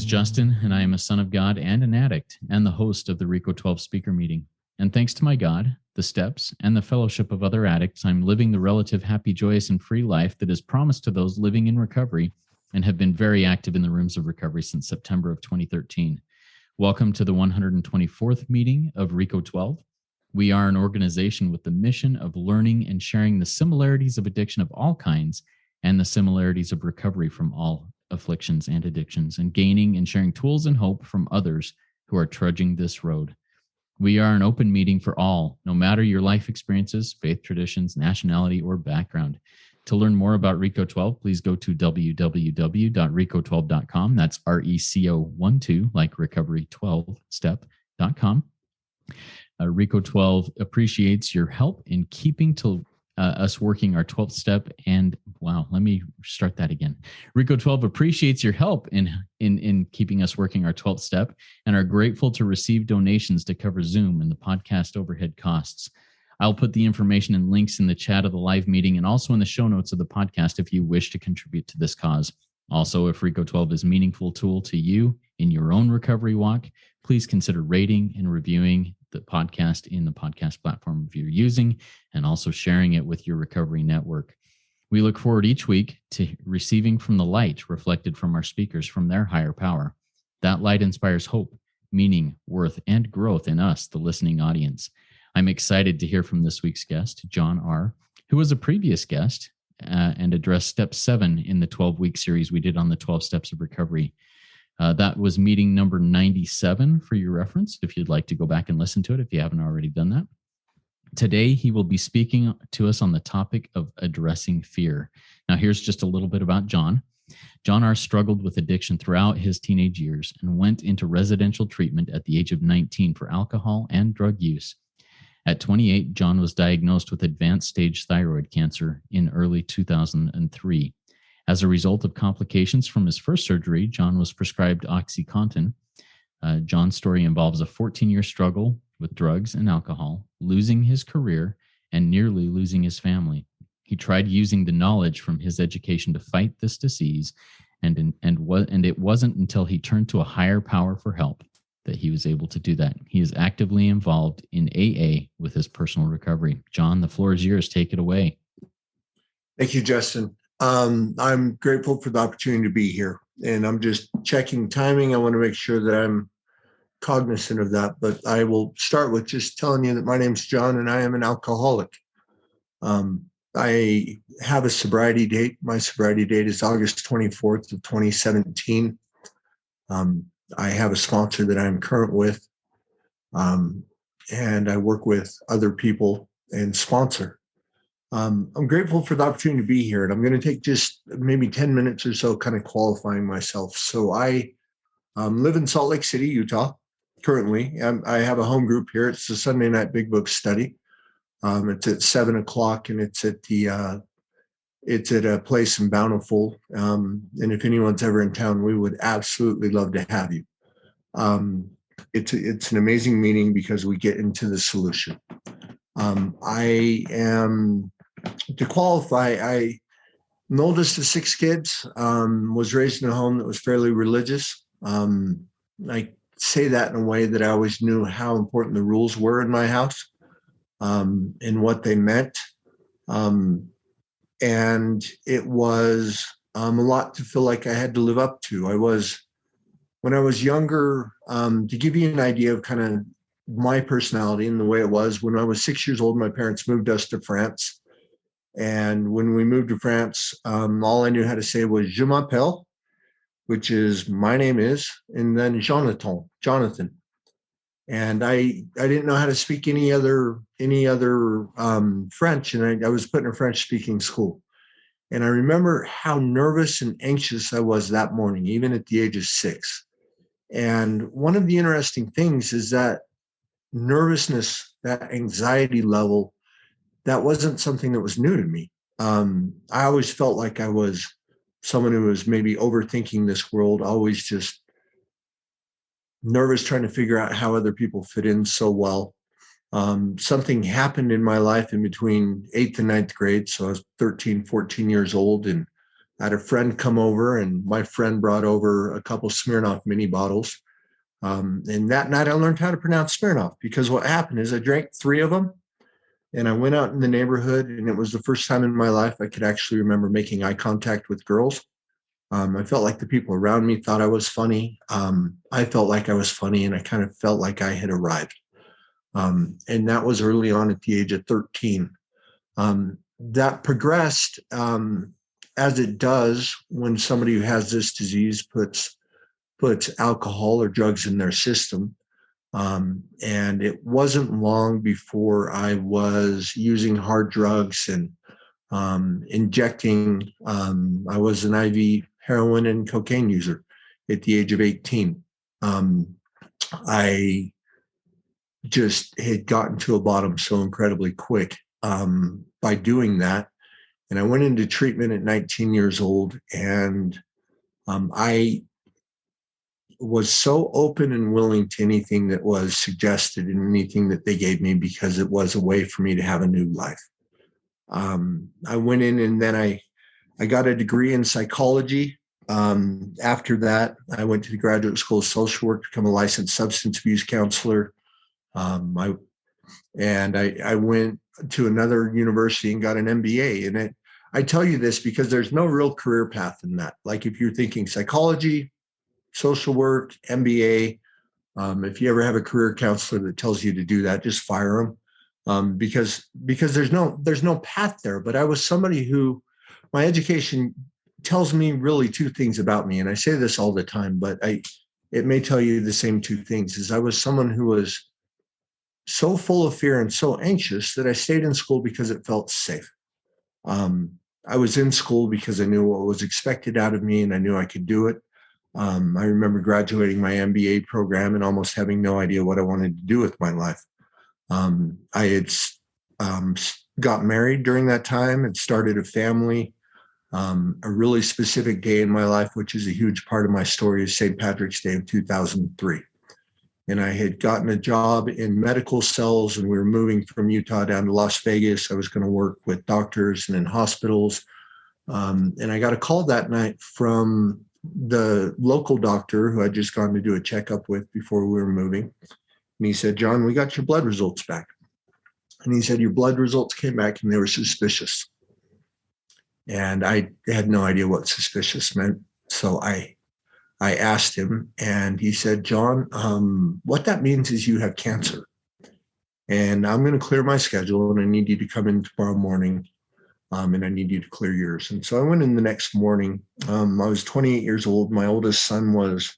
Justin, and I am a son of God and an addict, and the host of the RICO 12 speaker meeting. And thanks to my God, the steps, and the fellowship of other addicts, I'm living the relative happy, joyous, and free life that is promised to those living in recovery and have been very active in the rooms of recovery since September of 2013. Welcome to the 124th meeting of RICO 12. We are an organization with the mission of learning and sharing the similarities of addiction of all kinds and the similarities of recovery from all afflictions and addictions, and gaining and sharing tools and hope from others who are trudging this road. We are an open meeting for all, no matter your life experiences, faith traditions, nationality, or background. To learn more about RICO 12, please go to www.rico12.com. That's RECO12, like recovery 12 step.com. RICO 12 appreciates your help in keeping to us working our 12th step. And wow, let me start that again. RICO 12 appreciates your help in keeping us working our 12th step and are grateful to receive donations to cover Zoom and the podcast overhead costs. I'll put the information and links in the chat of the live meeting and also in the show notes of the podcast if you wish to contribute to this cause. Also, if RICO 12 is a meaningful tool to you in your own recovery walk, please consider rating and reviewing the podcast in the podcast platform you're using, and also sharing it with your recovery network. We look forward each week to receiving from the light reflected from our speakers from their higher power. That light inspires hope, meaning, worth, and growth in us, the listening audience. I'm excited to hear from this week's guest, Jon R, who was a previous guest and addressed Step 7 in the 12-week series we did on the 12 Steps of Recovery. That was meeting number 97 for your reference, if you'd like to go back and listen to it, if you haven't already done that. Today, he will be speaking to us on the topic of addressing fear. Now, here's just a little bit about Jon. Jon R struggled with addiction throughout his teenage years and went into residential treatment at the age of 19 for alcohol and drug use. At 28, Jon was diagnosed with advanced stage thyroid cancer in early 2003. As a result of complications from his first surgery, Jon was prescribed oxycontin. Jon's story involves a 14-year struggle with drugs and alcohol, losing his career, and nearly losing his family. He tried using the knowledge from his education to fight this disease, and it wasn't until he turned to a higher power for help that he was able to do that. He is actively involved in AA with his personal recovery. Jon, the floor is yours. Take it away. Thank you, Justin. I'm grateful for the opportunity to be here, and I'm just checking timing. I want to make sure that I'm cognizant of that, but I will start with just telling you that my name's Jon and I am an alcoholic. I have a sobriety date. My sobriety date is August 24th of 2017. I have a sponsor that I'm current with, and I work with other people and sponsor. I'm grateful for the opportunity to be here, and I'm going to take just maybe 10 minutes or so kind of qualifying myself. So I live in Salt Lake City, Utah, currently. I have a home group here. It's the Sunday Night Big Book Study. It's at 7 o'clock, and it's at a place in Bountiful. And if anyone's ever in town, we would absolutely love to have you. It's an amazing meeting because we get into the solution. To qualify, I'm the oldest of 6 kids, was raised in a home that was fairly religious. I say that in a way that I always knew how important the rules were in my house, and what they meant. And it was a lot to feel like I had to live up to. When I was younger, to give you an idea of kind of my personality and the way it was, when I was 6 years old, my parents moved us to France. And when we moved to France, all I knew how to say was "Je m'appelle," which is "my name is," and then Jonathan. And I didn't know how to speak any other French, and I was put in a French-speaking school. And I remember how nervous and anxious I was that morning, even at the age of 6. And one of the interesting things is that nervousness, that anxiety level, that wasn't something that was new to me. I always felt like I was someone who was maybe overthinking this world, always just nervous, trying to figure out how other people fit in so well. Something happened in my life in between 8th and 9th grade. So I was 13, 14 years old, and I had a friend come over, and my friend brought over a couple Smirnoff mini bottles. And that night I learned how to pronounce Smirnoff, because what happened is I drank 3 of them, and I went out in the neighborhood, and it was the first time in my life I could actually remember making eye contact with girls. I felt like the people around me thought I was funny. I felt like I was funny, and I kind of felt like I had arrived. And that was early on at the age of 13. That progressed, as it does when somebody who has this disease puts alcohol or drugs in their system. And it wasn't long before I was using hard drugs and injecting. I was an IV heroin and cocaine user at the age of 18. I just had gotten to a bottom so incredibly quick by doing that. And I went into treatment at 19 years old, and I was so open and willing to anything that was suggested and anything that they gave me, because it was a way for me to have a new life. I went in, and then I got a degree in psychology. After that, I went to the graduate school of social work to become a licensed substance abuse counselor. I went to another university and got an MBA. And I tell you this because there's no real career path in that. Like, if you're thinking psychology, social work, MBA, if you ever have a career counselor that tells you to do that, just fire them, because there's no path there. But I was somebody who, my education tells me really 2 things about me, and I say this all the time, but it may tell you the same 2 things. Is I was someone who was so full of fear and so anxious that I stayed in school because it felt safe. I was in school because I knew what was expected out of me, and I knew I could do it. I remember graduating my MBA program and almost having no idea what I wanted to do with my life. I had got married during that time and started a family. A really specific day in my life, which is a huge part of my story, is St. Patrick's Day of 2003. And I had gotten a job in medical cells, and we were moving from Utah down to Las Vegas. I was going to work with doctors and in hospitals. And I got a call that night from the local doctor who I'd just gone to do a checkup with before we were moving. And he said, "John, we got your blood results back." And he said, "Your blood results came back and they were suspicious." And I had no idea what suspicious meant. So I asked him, and he said, "John, what that means is you have cancer. And I'm going to clear my schedule, and I need you to come in tomorrow morning, and I need you to clear yours." And so I went in the next morning. I was 28 years old. My oldest son was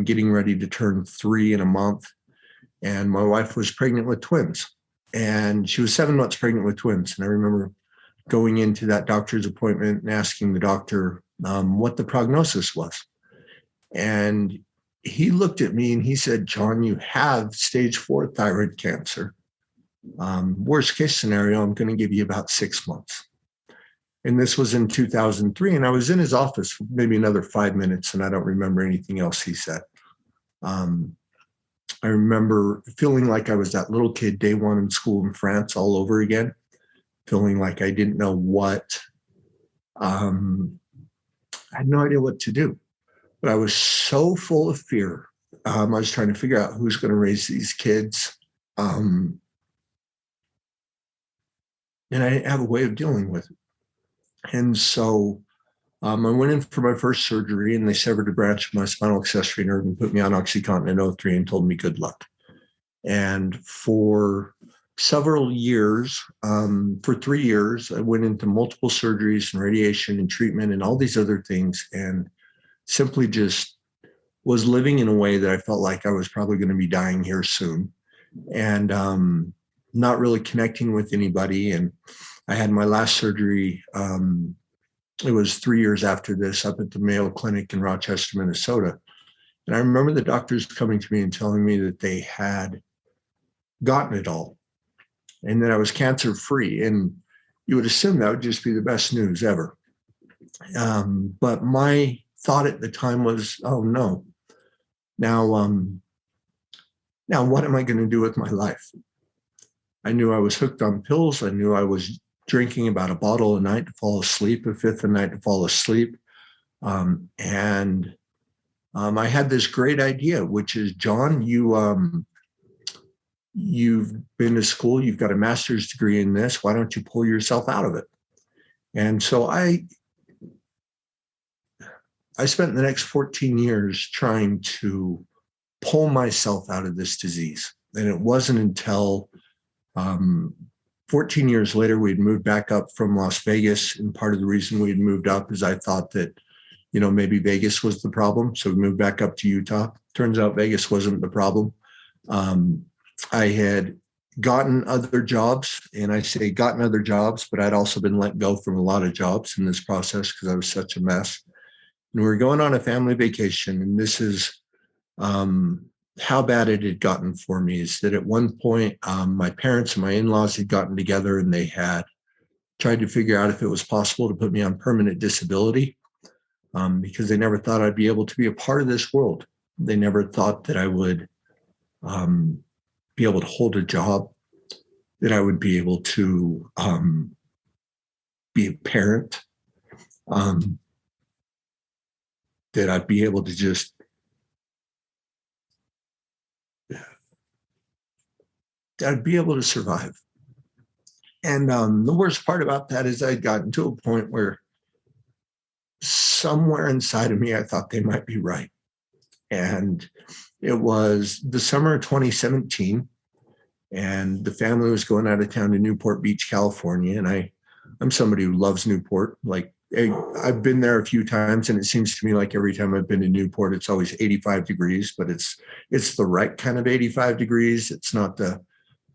getting ready to turn 3 in a month. And my wife was pregnant with twins. And she was 7 months pregnant with twins. And I remember going into that doctor's appointment and asking the doctor what the prognosis was. And he looked at me and he said, "John, you have stage 4 thyroid cancer. Worst case scenario, I'm going to give you about 6 months." And this was in 2003. And I was in his office for maybe another 5 minutes, and I don't remember anything else he said. I remember feeling like I was that little kid day 1 in school in France all over again, feeling like I didn't know what. I had no idea what to do. But I was so full of fear. I was trying to figure out who's going to raise these kids. And I didn't have a way of dealing with it. And so I went in for my first surgery, and they severed a branch of my spinal accessory nerve and put me on oxycontin in 03 and told me good luck. And for several years, for 3 years, I went into multiple surgeries and radiation and treatment and all these other things, and simply just was living in a way that I felt like I was probably going to be dying here soon, and not really connecting with anybody. And I had my last surgery. It was 3 years after this, up at the Mayo Clinic in Rochester, Minnesota. And I remember the doctors coming to me and telling me that they had gotten it all and that I was cancer free. And you would assume that would just be the best news ever. But my thought at the time was, "Oh no, now what am I going to do with my life?" I knew I was hooked on pills. I knew I was drinking about a bottle a night to fall asleep, a fifth a night to fall asleep. I had this great idea, which is, Jon, you've been to school, you've got a master's degree in this. Why don't you pull yourself out of it? And so I spent the next 14 years trying to pull myself out of this disease. And it wasn't until 14 years later, we'd moved back up from Las Vegas. And part of the reason we had moved up is I thought that, maybe Vegas was the problem. So we moved back up to Utah. Turns out Vegas wasn't the problem. I had gotten other jobs, and I say gotten other jobs, but I'd also been let go from a lot of jobs in this process because I was such a mess. And we were going on a family vacation, and this is how bad it had gotten for me, is that at one point, my parents and my in-laws had gotten together, and they had tried to figure out if it was possible to put me on permanent disability, because they never thought I'd be able to be a part of this world. They never thought that I would be able to hold a job, that I would be able to be a parent, that I'd be able to just I'd be able to survive. And the worst part about that is I'd gotten to a point where somewhere inside of me, I thought they might be right. And it was the summer of 2017, and the family was going out of town to Newport Beach, California. And I'm somebody who loves Newport. Like, I've been there a few times, and it seems to me like every time I've been to Newport, it's always 85 degrees, but it's the right kind of 85 degrees. It's not the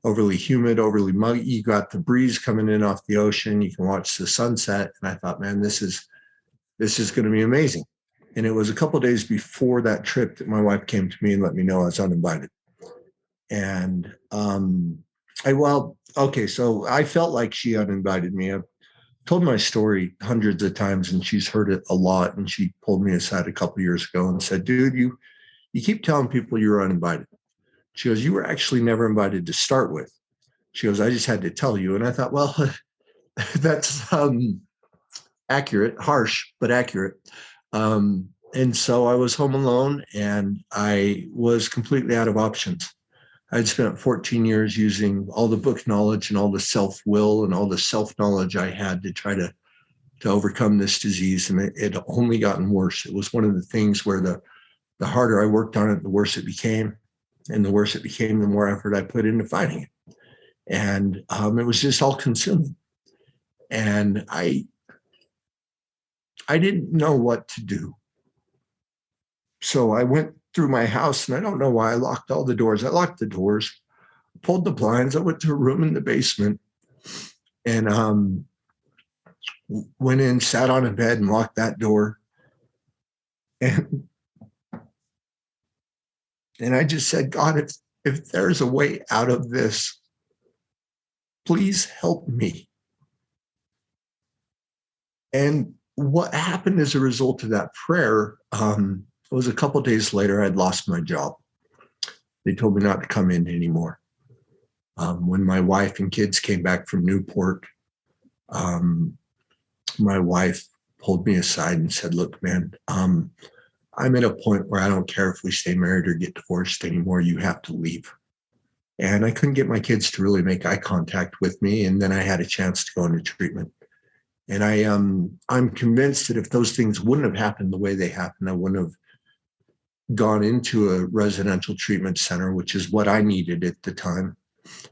overly humid, overly muggy. You got the breeze coming in off the ocean. You can watch the sunset. And I thought, man, this is going to be amazing. And it was a couple of days before that trip that my wife came to me and let me know I was uninvited. And so I felt like she uninvited me. I've told my story hundreds of times, and she's heard it a lot. And she pulled me aside a couple of years ago and said, dude, you keep telling people you're uninvited. She goes, you were actually never invited to start with. She goes, I just had to tell you. And I thought, well, that's accurate, harsh, but accurate. And so I was home alone, and I was completely out of options. I'd spent 14 years using all the book knowledge and all the self-will and all the self-knowledge I had to try to overcome this disease. And it only gotten worse. It was one of the things where the harder I worked on it, the worse it became. And the worse it became, the more effort I put into fighting it. And it was just all consuming. And I didn't know what to do. So I went through my house, and I don't know why I locked all the doors. I locked the doors, pulled the blinds. I went to a room in the basement, and went in, sat on a bed, and locked that door. And I just said, God, if there's a way out of this, please help me. And what happened as a result of that prayer, it was a couple of days later, I'd lost my job. They told me not to come in anymore. When my wife and kids came back from Newport, my wife pulled me aside and said, look, man, I'm at a point where I don't care if we stay married or get divorced anymore. You have to leave. And I couldn't get my kids to really make eye contact with me. And then I had a chance to go into treatment. And I'm convinced that if those things wouldn't have happened the way they happened, I wouldn't have gone into a residential treatment center, which is what I needed at the time,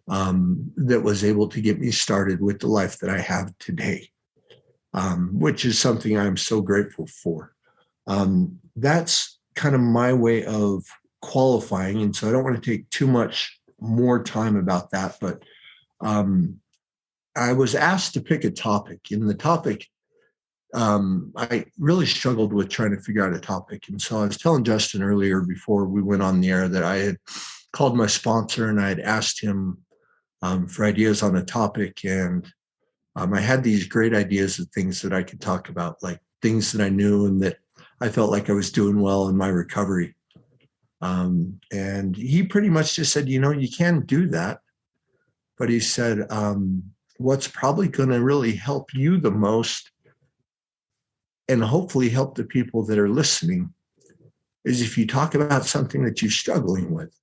that was able to get me started with the life that I have today, which is something I'm so grateful for. That's kind of my way of qualifying. And so I don't want to take too much more time about that, but I was asked to pick a topic. And the topic, I really struggled with trying to figure out a topic. And so I was telling Justin earlier before we went on the air that I had called my sponsor and I had asked him for ideas on a topic. And I had these great ideas of things that I could talk about, like things that I knew and that I felt like I was doing well in my recovery. And he pretty much just said, you can do that. But he said, what's probably going to really help you the most and hopefully help the people that are listening is if you talk about something that you're struggling with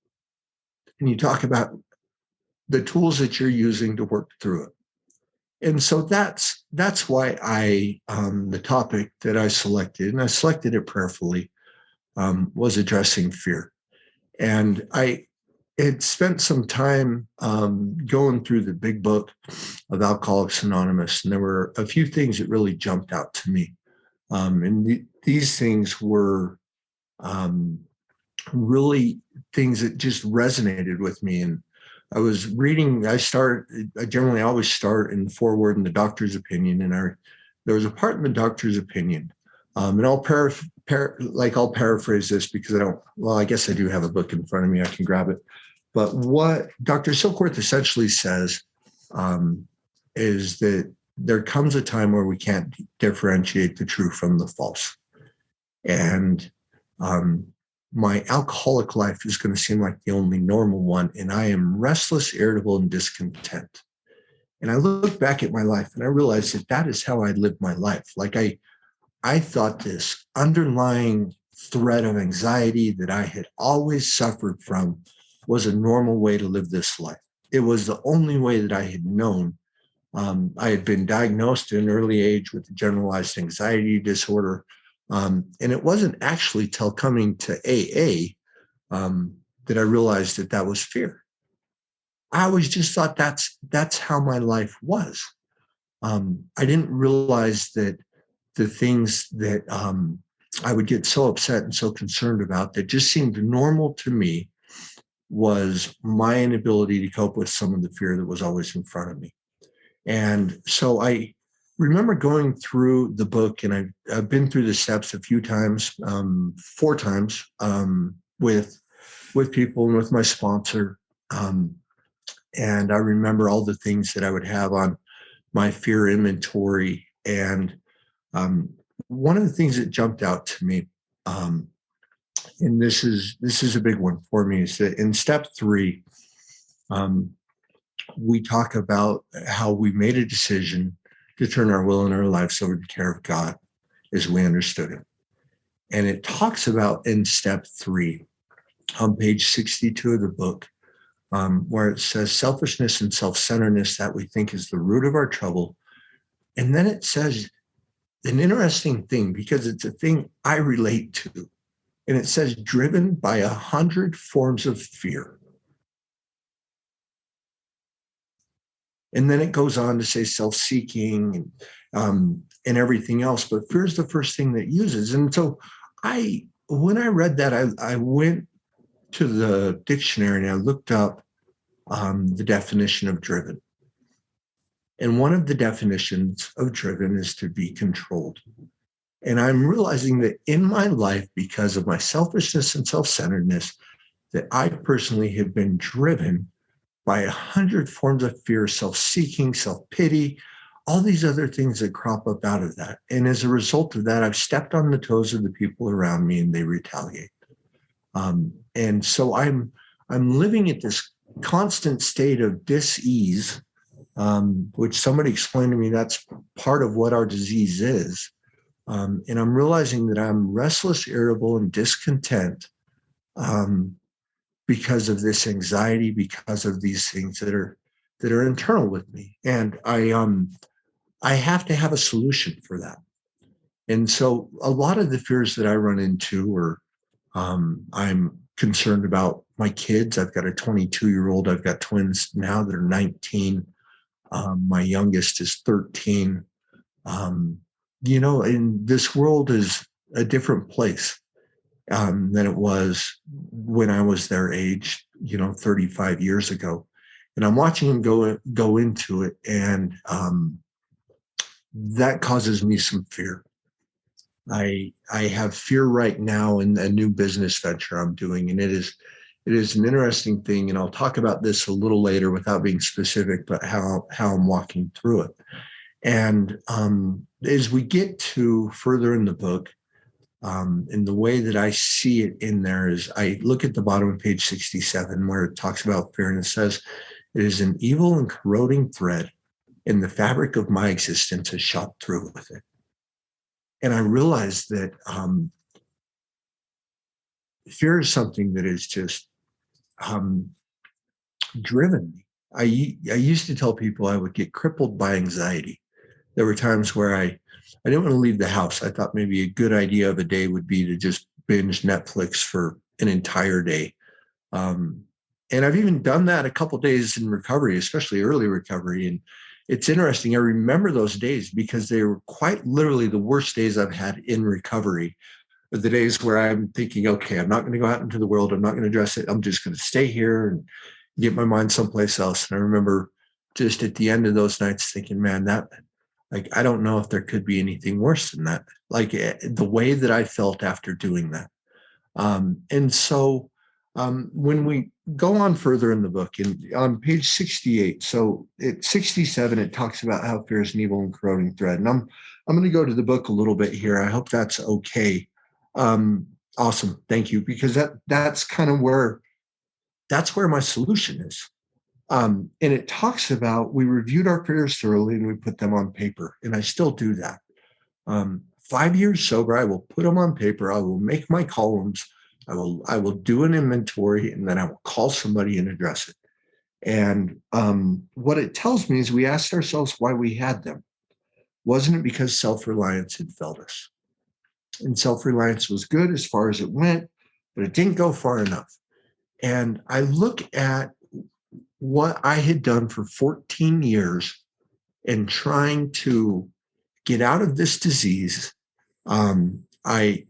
and you talk about the tools that you're using to work through it. And so that's why the topic that I selected, and I selected it prayerfully, was addressing fear. And I had spent some time going through the big book of Alcoholics Anonymous, and there were a few things that really jumped out to me. These things were really things that just resonated with me. And I was reading, I generally always start in the foreword and the doctor's opinion. And there was a part in the doctor's opinion. And I'll paraphrase this because I guess I do have a book in front of me. I can grab it. But what Dr. Silkworth essentially says is that there comes a time where we can't differentiate the true from the false. And my alcoholic life is going to seem like the only normal one, and I am restless, irritable, and discontent. And I look back at my life and I realize that is how I lived my life. Like I thought this underlying thread of anxiety that I had always suffered from was a normal way to live this life. It was the only way that I had known. I had been diagnosed at an early age with a generalized anxiety disorder. And it wasn't actually till coming to AA that I realized that was fear. I always just thought that's how my life was. I didn't realize that the things that I would get so upset and so concerned about that just seemed normal to me was my inability to cope with some of the fear that was always in front of me. And so I remember going through the book, and I've been through the steps a few times, 4 times, with people and with my sponsor. And I remember all the things that I would have on my fear inventory. And one of the things that jumped out to me, and this is a big one for me, is that in step 3, we talk about how we made a decision to turn our will and our lives over to the care of God as we understood it. And it talks about in step 3 on page 62 of the book, where it says selfishness and self-centeredness that we think is the root of our trouble. And then it says an interesting thing, because it's a thing I relate to. And it says driven by 100 forms of fear. And then it goes on to say self-seeking and everything else. But fear is the first thing that uses. And so when I read that, I went to the dictionary and I looked up the definition of driven. And one of the definitions of driven is to be controlled. And I'm realizing that in my life, because of my selfishness and self-centeredness, that I personally have been driven by 100 forms of fear, self-seeking, self-pity, all these other things that crop up out of that. And as a result of that, I've stepped on the toes of the people around me and they retaliate. And so I'm living at this constant state of dis-ease, which somebody explained to me that's part of what our disease is. And I'm realizing that I'm restless, irritable, and discontent because of this anxiety, because of these things that are internal with me. And I have to have a solution for that. And so a lot of the fears that I run into are I'm concerned about my kids. I've got a 22-year-old. I've got twins now that are 19. My youngest is 13. And this world is a different place than it was when I was their age, 35 years ago. And I'm watching them go into it, and that causes me some fear. I have fear right now in a new business venture I'm doing, and it is an interesting thing. And I'll talk about this a little later without being specific, but how I'm walking through it. And as we get to further in the book, and the way that I see it in there is I look at the bottom of page 67 where it talks about fear, and it says, it is an evil and corroding thread and the fabric of my existence is shot through with it. And I realized that fear is something that is just um, driven me. I used to tell people I would get crippled by anxiety. There were times where I didn't want to leave the house. I thought maybe a good idea of a day would be to just binge Netflix for an entire day. Um, and I've even done that a couple of days in recovery, especially early recovery. And it's interesting. I remember those days because they were quite literally the worst days I've had in recovery. The days where I'm thinking, okay, I'm not going to go out into the world. I'm not going to address it. I'm just going to stay here and get my mind someplace else. And I remember just at the end of those nights thinking, man, that like, I don't know if there could be anything worse than that. Like the way that I felt after doing that. And so when we go on further in the book, and on page 68, so at 67, it talks about how fear is an evil and corroding thread. And I'm going to go to the book a little bit here. I hope that's okay. Awesome. Thank you. Because that's kind of where my solution is. And it talks about, we reviewed our fears thoroughly and we put them on paper. And I still do that. 5 years sober, I will put them on paper. I will make my columns. I will do an inventory, and then I will call somebody and address it. And what it tells me is we asked ourselves why we had them. Wasn't it because self-reliance had failed us? And self-reliance was good as far as it went, but it didn't go far enough. And I look at what I had done for 14 years and trying to get out of this disease. I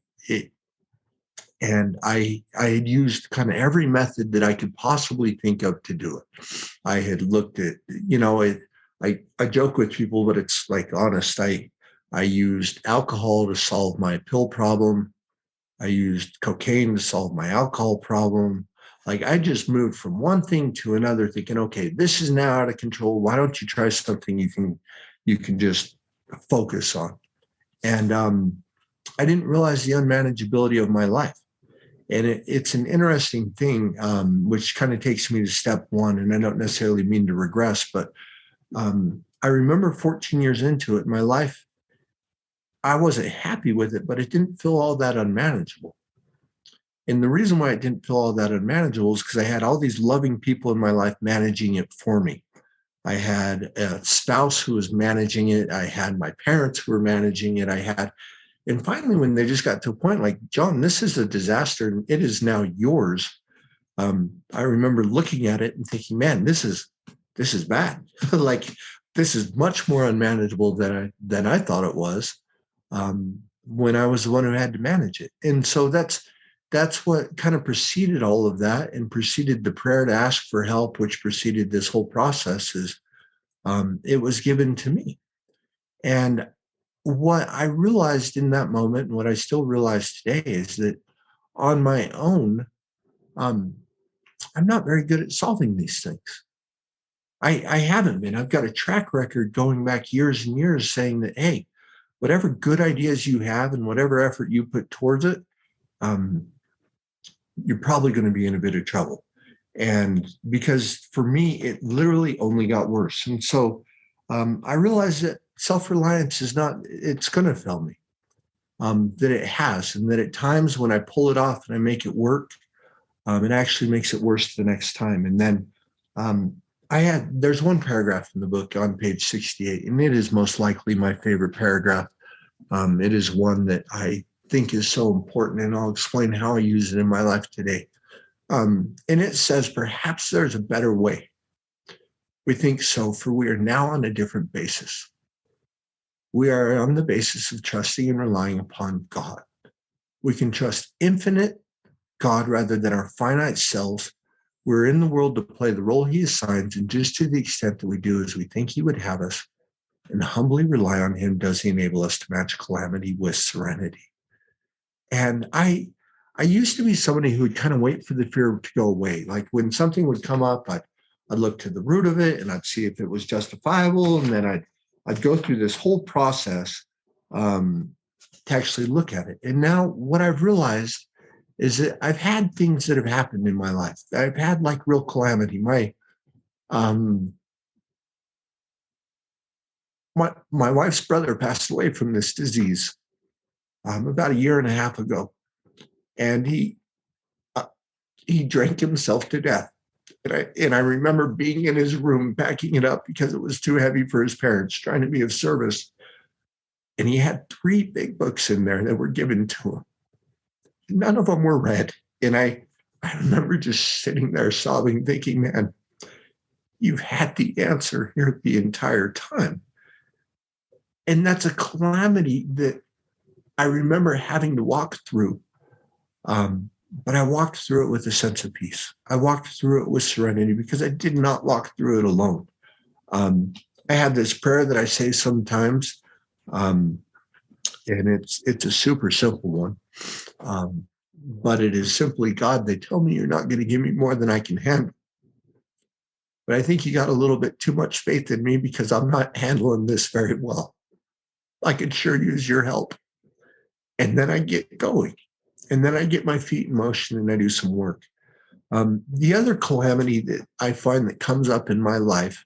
had used kind of every method that I could possibly think of to do it. I had looked at, I joke with people, but it's like honest. I used alcohol to solve my pill problem. I used cocaine to solve my alcohol problem. Like I just moved from one thing to another thinking, okay, this is now out of control. Why don't you try something you can just focus on? And I didn't realize the unmanageability of my life. And it's an interesting thing, which kind of takes me to step one. And I don't necessarily mean to regress, but I remember 14 years into it, my life, I wasn't happy with it, but it didn't feel all that unmanageable. And the reason why it didn't feel all that unmanageable is because I had all these loving people in my life managing it for me. I had a spouse who was managing it. I had my parents who were managing it. And finally, when they just got to a point like, Jon, this is a disaster and it is now yours. I remember looking at it and thinking, man, this is bad. Like this is much more unmanageable than I thought it was when I was the one who had to manage it. And so that's what kind of preceded all of that and preceded the prayer to ask for help, which preceded this whole process is it was given to me. And what I realized in that moment, and what I still realize today, is that on my own, I'm not very good at solving these things. I haven't been. I've got a track record going back years and years saying that, hey, whatever good ideas you have and whatever effort you put towards it, you're probably going to be in a bit of trouble. And because for me, it literally only got worse. And so I realized that self-reliance is not, it's going to fail me, that it has. And that at times when I pull it off and I make it work, it actually makes it worse the next time. And then there's one paragraph in the book on page 68, and it is most likely my favorite paragraph. It is one that I think is so important, and I'll explain how I use it in my life today. And it says, perhaps there's a better way. We think so, for we are now on a different basis. We are on the basis of trusting and relying upon God. We can trust infinite God rather than our finite selves. We're in the world to play the role he assigns, and just to the extent that we do as we think he would have us and humbly rely on him, does he enable us to match calamity with serenity. And I used to be somebody who would kind of wait for the fear to go away. Like when something would come up, I'd look to the root of it and I'd see if it was justifiable. And then I'd go through this whole process to actually look at it. And now what I've realized is that I've had things that have happened in my life. I've had like real calamity. My my wife's brother passed away from this disease about a year and a half ago, and he drank himself to death. And I remember being in his room packing it up because it was too heavy for his parents, trying to be of service. And he had 3 big books in there that were given to him. None of them were read. And I remember just sitting there sobbing, thinking, man, you've had the answer here the entire time. And that's a calamity that I remember having to walk through. But I walked through it with a sense of peace. I walked through it with serenity because I did not walk through it alone. I have this prayer that I say sometimes, and it's a super simple one. But it is simply, God, they tell me you're not going to give me more than I can handle. But I think you got a little bit too much faith in me because I'm not handling this very well. I could sure use your help. And then I get going. And then I get my feet in motion and I do some work. The other calamity that I find that comes up in my life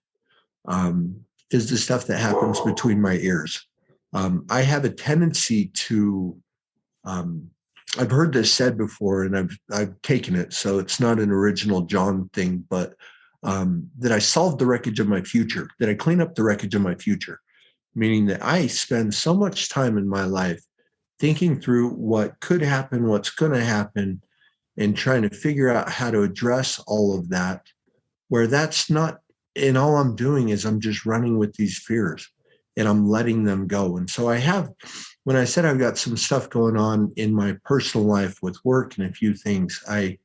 is the stuff that happens between my ears. I have a tendency to, I've heard this said before and I've taken it, so it's not an original Jon thing, but that I solve the wreckage of my future, that I clean up the wreckage of my future, meaning that I spend so much time in my life thinking through what could happen, what's going to happen, and trying to figure out how to address all of that, where that's not, and all I'm doing is I'm just running with these fears and I'm letting them go. And so I have, when I said I've got some stuff going on in my personal life with work and a few things, I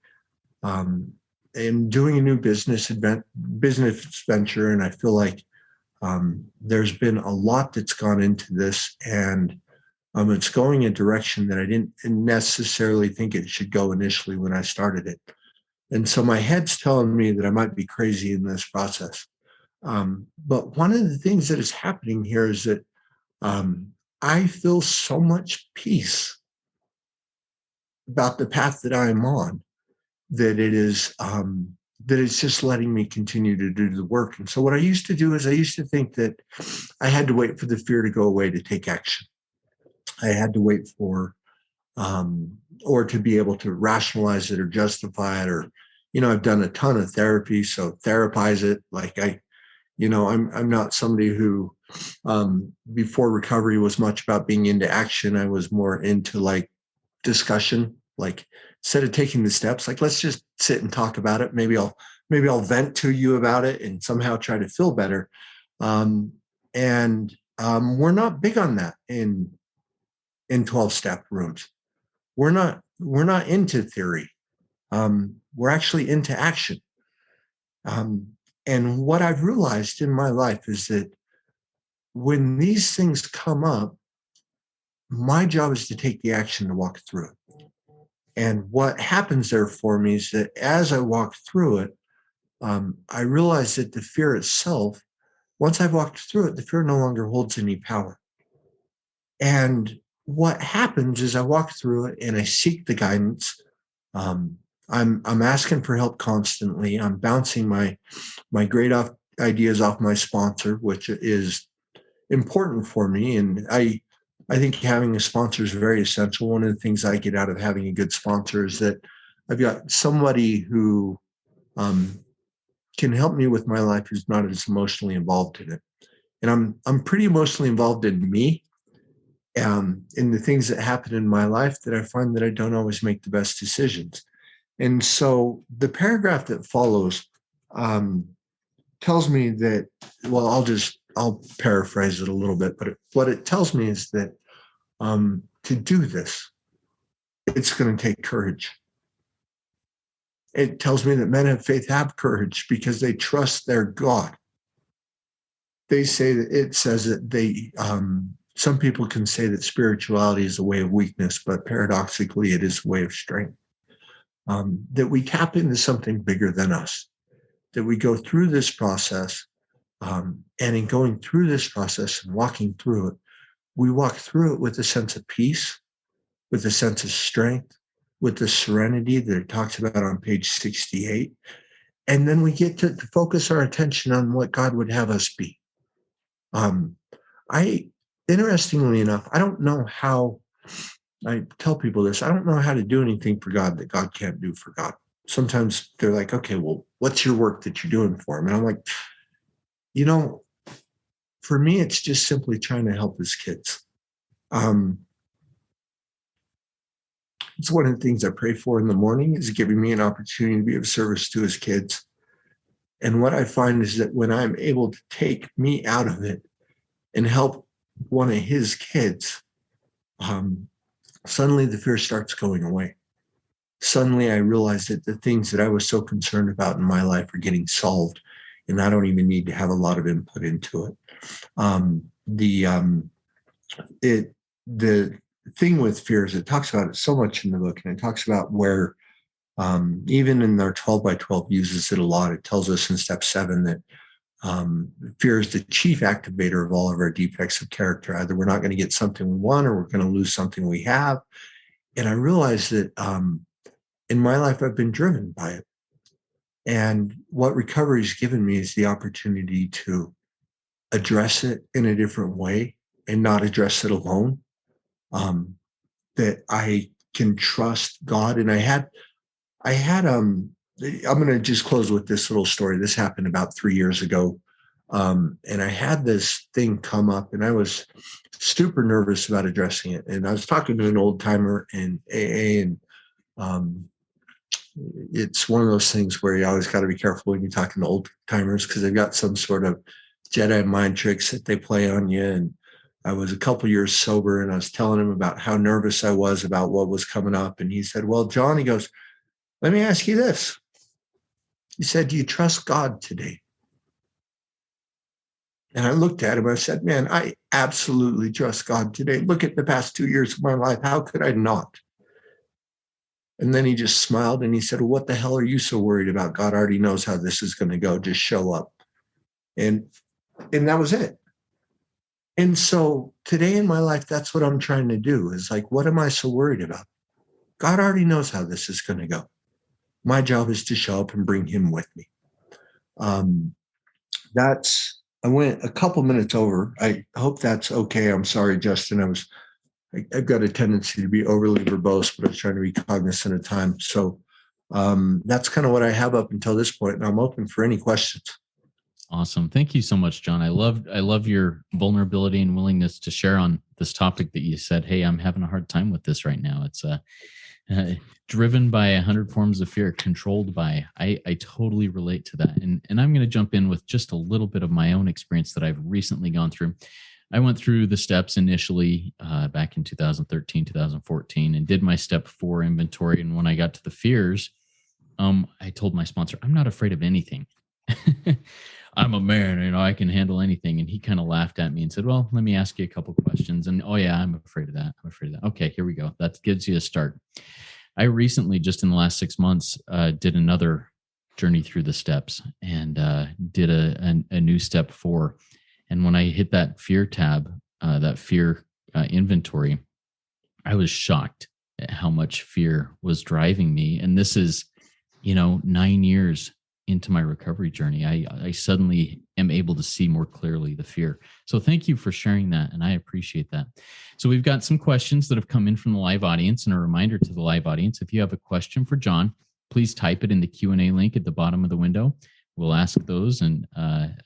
am doing a new business venture, and I feel like there's been a lot that's gone into this, and it's going in a direction that I didn't necessarily think it should go initially when I started it. And so my head's telling me that I might be crazy in this process. But one of the things that is happening here is that I feel so much peace about the path that I'm on that it's just letting me continue to do the work. And so what I used to do is I used to think that I had to wait for the fear to go away to take action. I had to wait for, or to be able to rationalize it or justify it, or, I've done a ton of therapy, so therapize it. Like I'm not somebody who, before recovery was much about being into action. I was more into like discussion, like instead of taking the steps, like let's just sit and talk about it. Maybe I'll vent to you about it and somehow try to feel better. We're not big on that in 12-step rooms. We're not into theory. We're actually into action. And what I've realized in my life is that when these things come up, my job is to take the action to walk through it. And what happens there for me is that as I walk through it, I realize that the fear itself, once I've walked through it, the fear no longer holds any power. And what happens is I walk through it and I seek the guidance. I'm asking for help constantly. I'm bouncing my great ideas off my sponsor, which is important for me. And I think having a sponsor is very essential. One of the things I get out of having a good sponsor is that I've got somebody who can help me with my life who's not as emotionally involved in it. And I'm pretty emotionally involved in me, in the things that happen in my life, that I find that I don't always make the best decisions. And so the paragraph that follows tells me that, well, I'll paraphrase it a little bit, but what it tells me is that to do this, it's going to take courage. It tells me that men of faith have courage because they trust their God. They say that it says that some people can say that spirituality is a way of weakness, but paradoxically, it is a way of strength. That we tap into something bigger than us, that we go through this process, and in going through this process and walking through it, we walk through it with a sense of peace, with a sense of strength, with the serenity that it talks about on page 68. And then we get to focus our attention on what God would have us be. Interestingly enough, I don't know how. I tell people this. I don't know how to do anything for God that God can't do for God. Sometimes they're like, okay, well, what's your work that you're doing for him? And I'm like, you know, for me, it's just simply trying to help his kids. Um, it's one of the things I pray for in the morning, is giving me an opportunity to be of service to his kids. And what I find is that when I'm able to take me out of it and help one of his kids, suddenly the fear starts going away. Suddenly I realize that the things that I was so concerned about in my life are getting solved, and I don't even need to have a lot of input into it. The thing with fear is, it talks about it so much in the book, and it talks about where, even in our 12 by 12 uses it a lot. It tells us in step 7 that fear is the chief activator of all of our defects of character. Either we're not going to get something we want, or we're going to lose something we have. And I realized that in my life, I've been driven by it. And what recovery has given me is the opportunity to address it in a different way and not address it alone. That I can trust God. And I had, I'm going to just close with this little story. This happened about 3 years ago. And I had this thing come up, and I was super nervous about addressing it. And I was talking to an old timer in AA, and it's one of those things where you always got to be careful when you're talking to old timers, because they've got some sort of Jedi mind tricks that they play on you. And I was a couple years sober, and I was telling him about how nervous I was about what was coming up. And he said, well, Jon, he goes, let me ask you this. He said, do you trust God today? And I looked at him. I said, man, I absolutely trust God today. Look at the past 2 years of my life. How could I not? And then he just smiled and he said, well, what the hell are you so worried about? God already knows how this is going to go. Just show up. And that was it. And so today in my life, that's what I'm trying to do, is like, what am I so worried about? God already knows how this is going to go. My job is to show up and bring him with me. I went a couple minutes over. I hope that's okay. I'm sorry, Justin. I've got a tendency to be overly verbose, but I was trying to be cognizant of time. So that's kind of what I have up until this point, and I'm open for any questions. Awesome. Thank you so much, Jon. I love your vulnerability and willingness to share on this topic that you said, hey, I'm having a hard time with this right now. It's driven by 100 forms of fear, controlled by. I totally relate to that. And I'm going to jump in with just a little bit of my own experience that I've recently gone through. I went through the steps initially back in 2013, 2014, and did my step 4 inventory. And when I got to the fears, I told my sponsor, I'm not afraid of anything. I'm a man, I can handle anything. And he kind of laughed at me and said, well, let me ask you a couple questions. And, oh yeah, I'm afraid of that. Okay, here we go. That gives you a start. I recently, just in the last 6 months, did another journey through the steps, and did a new step 4. And when I hit that fear tab, that fear inventory, I was shocked at how much fear was driving me. And this is, 9 years into my recovery journey. I suddenly am able to see more clearly the fear. So thank you for sharing that, and I appreciate that. So we've got some questions that have come in from the live audience, and a reminder to the live audience, if you have a question for Jon, please type it in the Q&A link at the bottom of the window. We'll ask those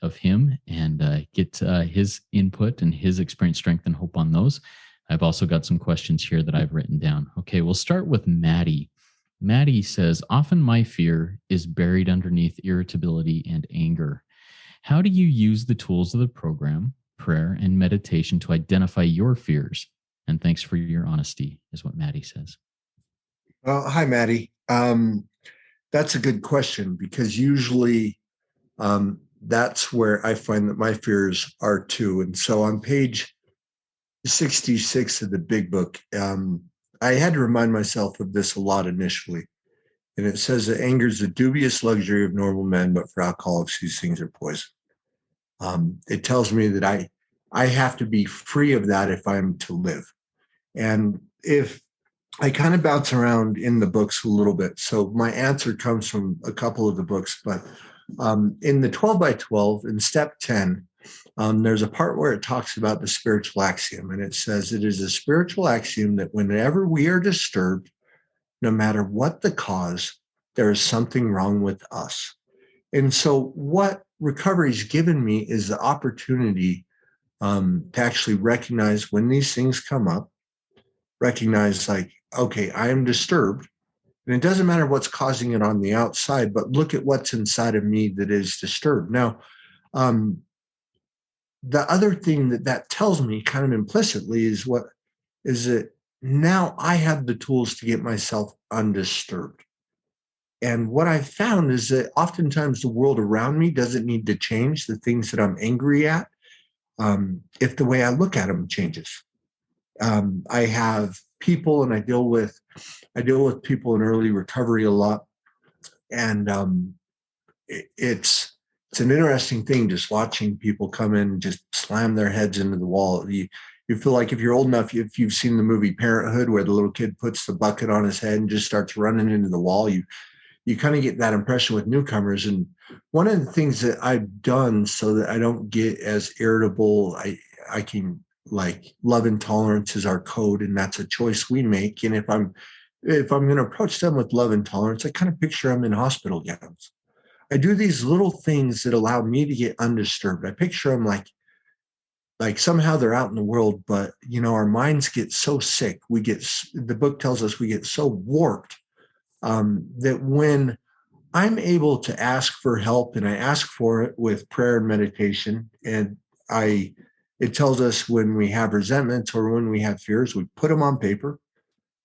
of him and get his input and his experience, strength, and hope on those. I've also got some questions here that I've written down. Okay, we'll start with Maddie. Maddie says, often my fear is buried underneath irritability and anger. How do you use the tools of the program, prayer, and meditation to identify your fears? And thanks for your honesty, is what Maddie says. Well, hi, Maddie. That's a good question, because usually that's where I find that my fears are too. And so on page 66 of the big book, I had to remind myself of this a lot initially. And it says that anger is the dubious luxury of normal men, but for alcoholics, these things are poison. It tells me that I have to be free of that if I'm to live. And if I kind of bounce around in the books a little bit, so my answer comes from a couple of the books, but in the 12 by 12, in step 10, there's a part where it talks about the spiritual axiom, and it says it is a spiritual axiom that whenever we are disturbed, no matter what the cause, there is something wrong with us. And so, what recovery's given me is the opportunity to actually recognize when these things come up, recognize like, okay, I am disturbed. And it doesn't matter what's causing it on the outside, but look at what's inside of me that is disturbed. Now, um, the other thing that that tells me kind of implicitly is that now I have the tools to get myself undisturbed. And what I've found is that oftentimes the world around me doesn't need to change the things that I'm angry at if the way I look at them changes. I have people, and I deal with people in early recovery a lot, and it's an interesting thing just watching people come in and just slam their heads into the wall. You feel like if you're old enough, if you've seen the movie Parenthood, where the little kid puts the bucket on his head and just starts running into the wall, you kind of get that impression with newcomers. And one of the things that I've done so that I don't get as irritable, I can, like, love and tolerance is our code, and that's a choice we make. And if I'm going to approach them with love and tolerance, I kind of picture them in hospital gowns. I do these little things that allow me to get undisturbed. I picture them like somehow they're out in the world, but our minds get so sick. The book tells us we get so warped that when I'm able to ask for help, and I ask for it with prayer and meditation, and it tells us when we have resentments or when we have fears, we put them on paper.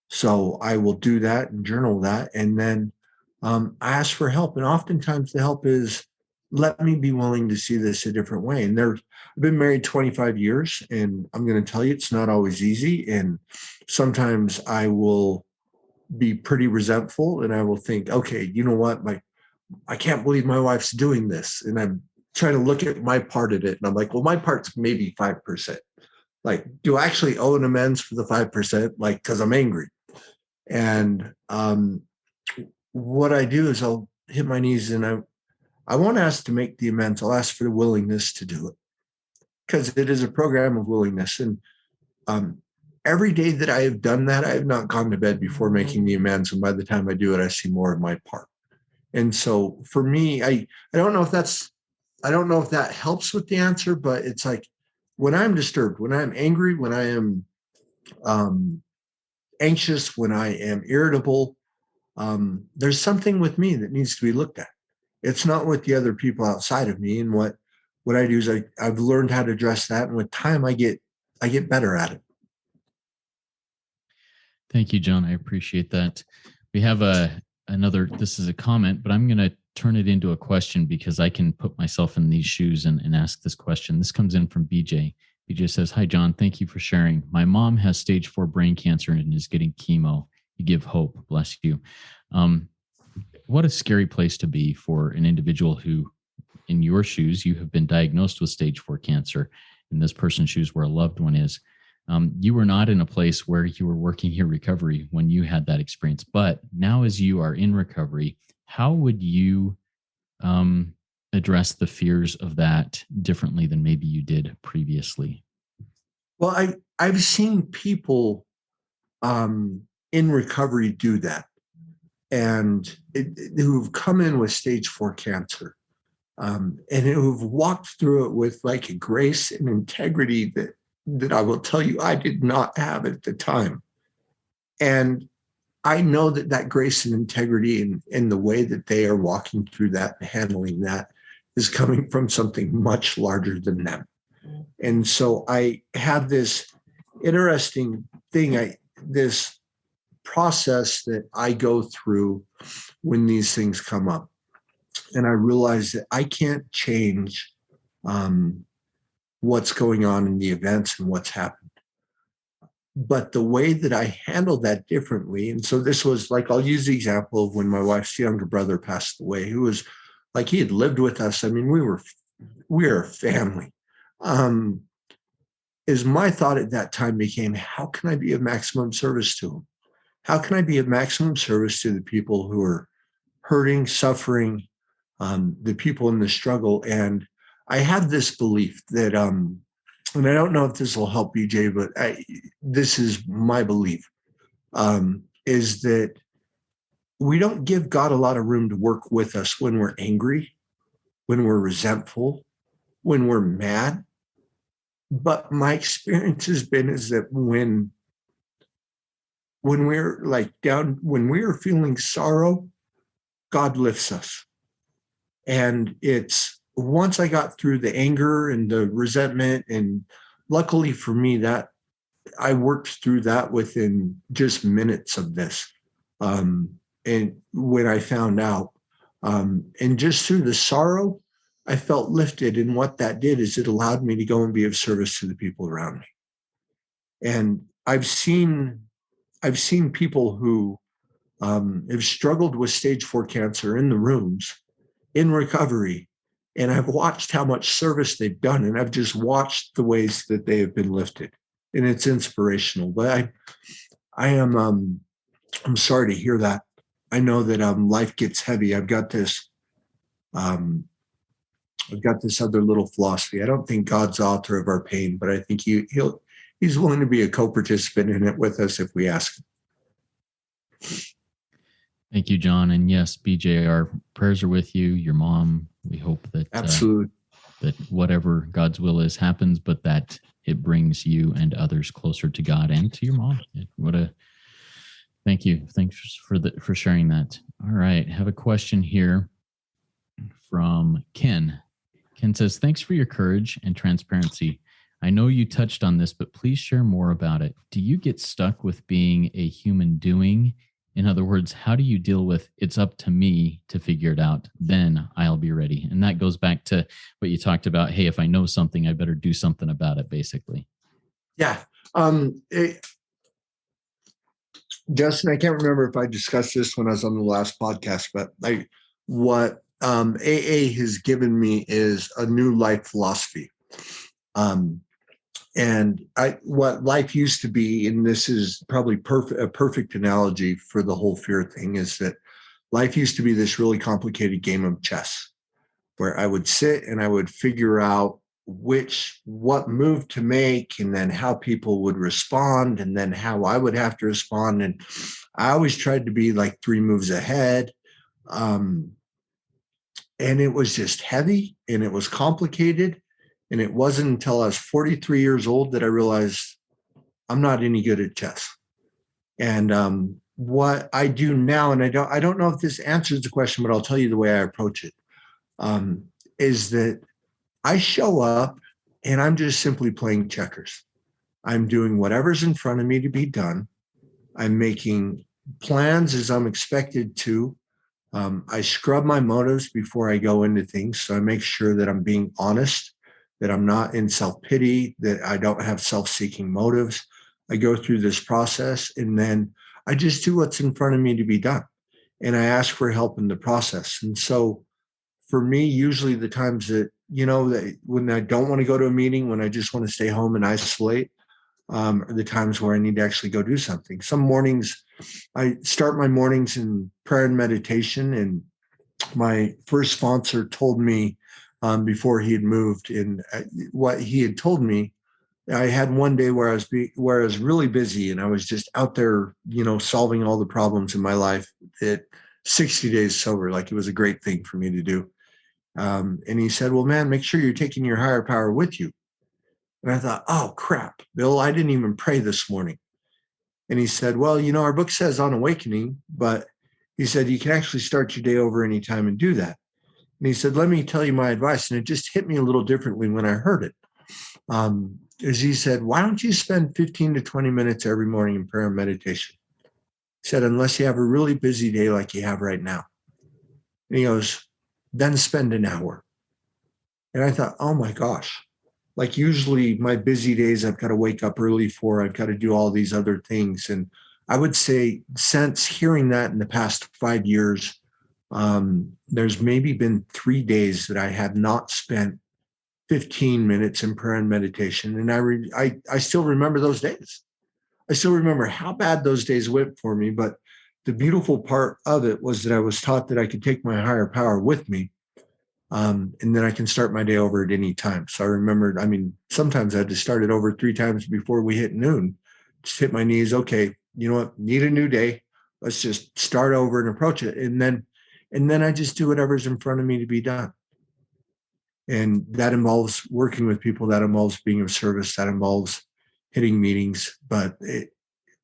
So I will do that and journal that, and then I ask for help. And oftentimes the help is, let me be willing to see this a different way. And I've been married 25 years, and I'm going to tell you, it's not always easy. And sometimes I will be pretty resentful, and I will think, okay, you know what? I can't believe my wife's doing this. And I'm trying to look at my part of it. And I'm like, well, my part's maybe 5%. Like, do I actually owe an amends for the 5%? Like, because I'm angry. And what I do is I'll hit my knees, and I won't ask to make the amends. I'll ask for the willingness to do it, because it is a program of willingness. And every day that I have done that, I have not gone to bed before making the amends. And by the time I do it, I see more of my part. And so for me, I don't know if that helps with the answer, but it's like, when I'm disturbed, when I'm angry, when I am anxious, when I am irritable, there's something with me that needs to be looked at. It's not with the other people outside of me. And what I do is I've learned how to address that, and with time, I get better at it. Thank you, Jon. I appreciate that. We have another. This is a comment, but I'm going to turn it into a question, because I can put myself in these shoes and ask this question. This comes in from BJ. BJ says, "Hi, Jon. Thank you for sharing. My mom has stage 4 brain cancer and is getting chemo. You give hope. Bless you." What a scary place to be for an individual who, in your shoes, you have been diagnosed with stage 4 cancer. In this person's shoes, where a loved one is. You were not in a place where you were working your recovery when you had that experience. But now, as you are in recovery, how would you address the fears of that differently than maybe you did previously? Well, I've seen people in recovery do that, and who've come in with stage 4 cancer, and who've walked through it with like a grace and integrity that I will tell you I did not have at the time. And I know that grace and integrity in the way that they are walking through that and handling that is coming from something much larger than them. And so I have this interesting thing, this process that I go through when these things come up. And I realize that I can't change what's going on in the events and what's happened. But the way that I handled that differently, and so this was like, I'll use the example of when my wife's younger brother passed away, who was like, he had lived with us. I mean, we were a family. Is my thought at that time became, how can I be of maximum service to him? How can I be of maximum service to the people who are hurting, suffering, the people in the struggle? And I had this belief that, and I don't know if this will help BJ, but this is my belief, is that we don't give God a lot of room to work with us when we're angry, when we're resentful, when we're mad. But my experience has been is that when we're like down, when we're feeling sorrow, God lifts us. And it's once I got through the anger and the resentment, and luckily for me, that I worked through that within just minutes of this. And when I found out, and just through the sorrow, I felt lifted. And what that did is it allowed me to go and be of service to the people around me. And I've seen people who have struggled with stage 4 cancer in the rooms in recovery. And I've watched how much service they've done. And I've just watched the ways that they have been lifted. And it's inspirational. But I'm sorry to hear that. I know that life gets heavy. I've got this other little philosophy. I don't think God's the author of our pain, but I think he's willing to be a co-participant in it with us if we ask him. Thank you, Jon. And yes, BJ, our prayers are with you, your mom. We hope that absolutely that whatever God's will is happens, but that it brings you and others closer to God and to your mom. Thank you. Thanks for sharing that. All right. I have a question here from Ken. Ken says, thanks for your courage and transparency. I know you touched on this, but please share more about it. Do you get stuck with being a human doing? In other words, how do you deal with it's up to me to figure it out? Then I'll be ready. And that goes back to what you talked about. Hey, if I know something, I better do something about it, basically. Yeah. Justin, I can't remember if I discussed this when I was on the last podcast, but what AA has given me is a new life philosophy. And what life used to be, and this is probably a perfect analogy for the whole fear thing, is that life used to be this really complicated game of chess where I would sit and I would figure out what move to make, and then how people would respond, and then how I would have to respond. And I always tried to be like 3 moves ahead. And it was just heavy and it was complicated. And it wasn't until I was 43 years old that I realized I'm not any good at chess. And what I do now, and I don't know if this answers the question, but I'll tell you the way I approach it, is that I show up and I'm just simply playing checkers. I'm doing whatever's in front of me to be done. I'm making plans as I'm expected to. I scrub my motives before I go into things. So I make sure that I'm being honest, that I'm not in self-pity, that I don't have self-seeking motives. I go through this process and then I just do what's in front of me to be done. And I ask for help in the process. And so for me, usually the times that, that when I don't want to go to a meeting, when I just want to stay home and isolate, are the times where I need to actually go do something. Some mornings, I start my mornings in prayer and meditation. And my first sponsor told me before he had moved, and what he had told me, I had one day where I was really busy and I was just out there, solving all the problems in my life at 60 days sober. Like it was a great thing for me to do. And he said, well, man, make sure you're taking your higher power with you. And I thought, oh, crap, Bill, I didn't even pray this morning. And he said, well, our book says on awakening, but he said, you can actually start your day over anytime and do that. And he said, let me tell you my advice. And it just hit me a little differently when I heard it. As he said, why don't you spend 15 to 20 minutes every morning in prayer and meditation? He said, unless you have a really busy day like you have right now. And he goes, then spend an hour. And I thought, oh my gosh, like usually my busy days, I've got to wake up early for, I've got to do all these other things. And I would say since hearing that in the past 5 years, there's maybe been 3 days that I have not spent 15 minutes in prayer and meditation. And I still remember those days. I still remember how bad those days went for me. But the beautiful part of it was that I was taught that I could take my higher power with me. And then I can start my day over at any time. So I remembered, I mean, sometimes I had to start it over 3 times before we hit noon. Just hit my knees. Okay, you know what? Need a new day. Let's just start over and approach it. And then I just do whatever's in front of me to be done. And that involves working with people. That involves being of service. That involves hitting meetings. But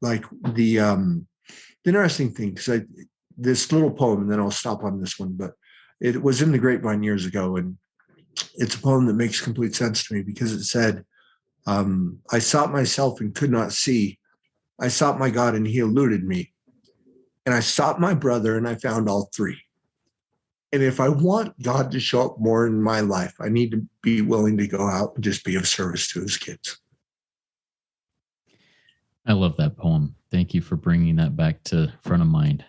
like the interesting thing, because this little poem, and then I'll stop on this one, but it was in the Grapevine years ago, and it's a poem that makes complete sense to me because it said, I sought myself and could not see. I sought my God and he eluded me. And I sought my brother and I found all three. And if I want God to show up more in my life, I need to be willing to go out and just be of service to his kids. I love that poem. Thank you for bringing that back to front of mind.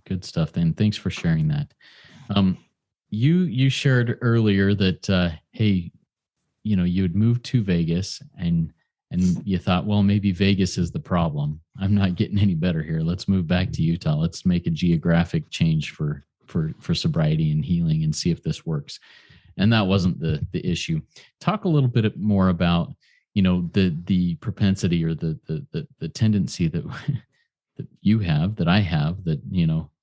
Good stuff. Then thanks for sharing that. You shared earlier that hey, you had moved to Vegas and you thought, well, maybe Vegas is the problem. I'm not getting any better here. Let's move back to Utah. Let's make a geographic change for sobriety and healing and see if this works. And that wasn't the issue. Talk a little bit more about the propensity or the tendency that that you have, that I have, that